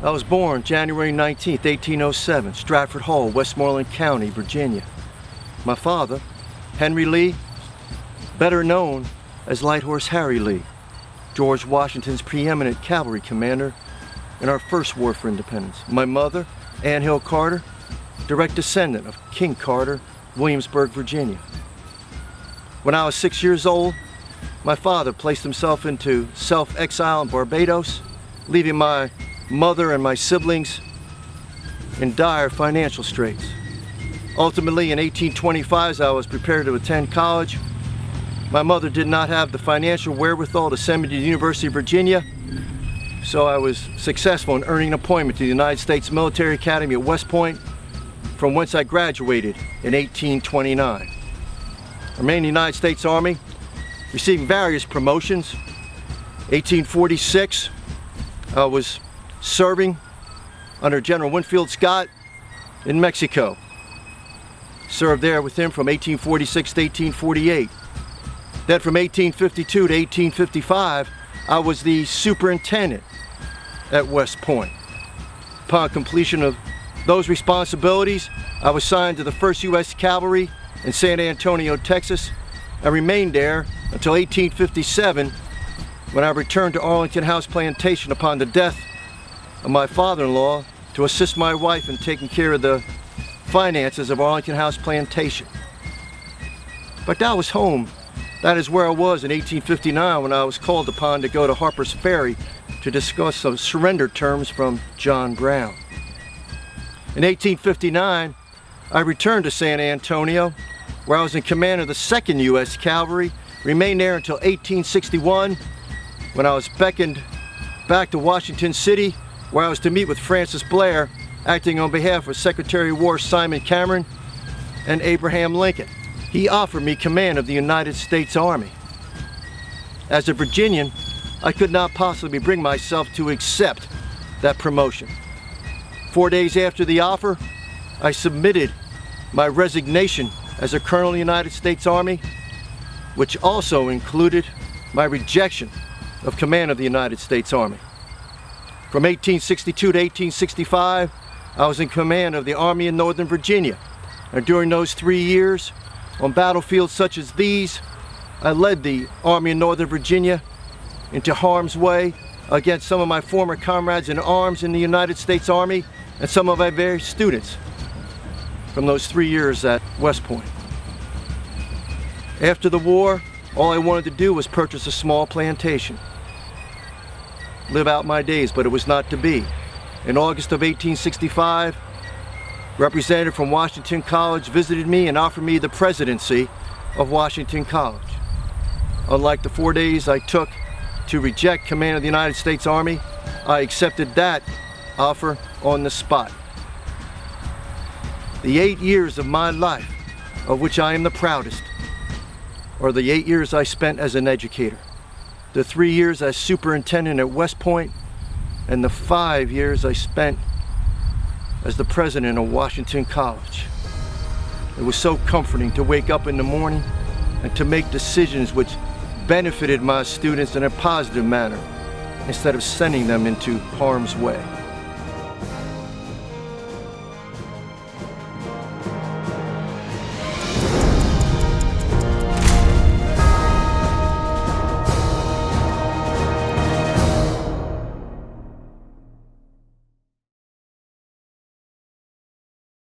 I was born January 19th, 1807, Stratford Hall, Westmoreland County, Virginia. My father, Henry Lee, better known as Light Horse Harry Lee, George Washington's preeminent cavalry commander in our first war for independence. My mother, Ann Hill Carter, direct descendant of King Carter, Williamsburg, Virginia. When I was 6 years old, my father placed himself into self-exile in Barbados, leaving my mother and my siblings in dire financial straits. Ultimately, in 1825, as I was prepared to attend college, my mother did not have the financial wherewithal to send me to the University of Virginia, so I was successful in earning an appointment to the United States Military Academy at West Point, from whence I graduated in 1829. I remained in the United States Army, receiving various promotions. 1846, I was serving under General Winfield Scott in Mexico. Served there with him from 1846 to 1848. Then from 1852 to 1855, I was the superintendent at West Point. Upon completion of those responsibilities, I was assigned to the 1st U.S. Cavalry in San Antonio, Texas. I remained there until 1857, when I returned to Arlington House Plantation upon the death of my father-in-law to assist my wife in taking care of the finances of Arlington House Plantation. But that was home. That is where I was in 1859 when I was called upon to go to Harper's Ferry to discuss some surrender terms from John Brown. In 1859, I returned to San Antonio, where I was in command of the 2nd U.S. Cavalry, remained there until 1861, when I was beckoned back to Washington City, where I was to meet with Francis Blair, acting on behalf of Secretary of War Simon Cameron and Abraham Lincoln. He offered me command of the United States Army. As a Virginian, I could not possibly bring myself to accept that promotion. 4 days after the offer, I submitted my resignation as a colonel in the United States Army, which also included my rejection of command of the United States Army. From 1862 to 1865, I was in command of the Army in Northern Virginia. And during those 3 years, on battlefields such as these, I led the Army in Northern Virginia into harm's way against some of my former comrades in arms in the United States Army and some of my very students from those 3 years at West Point. After the war, all I wanted to do was purchase a small plantation, live out my days, but it was not to be. In August of 1865, a representative from Washington College visited me and offered me the presidency of Washington College. Unlike the 4 days I took to reject command of the United States Army, I accepted that offer on the spot. The 8 years of my life, of which I am the proudest, are the 8 years I spent as an educator, the 3 years as superintendent at West Point, and the 5 years I spent as the president of Washington College. It was so comforting to wake up in the morning and to make decisions which benefited my students in a positive manner instead of sending them into harm's way.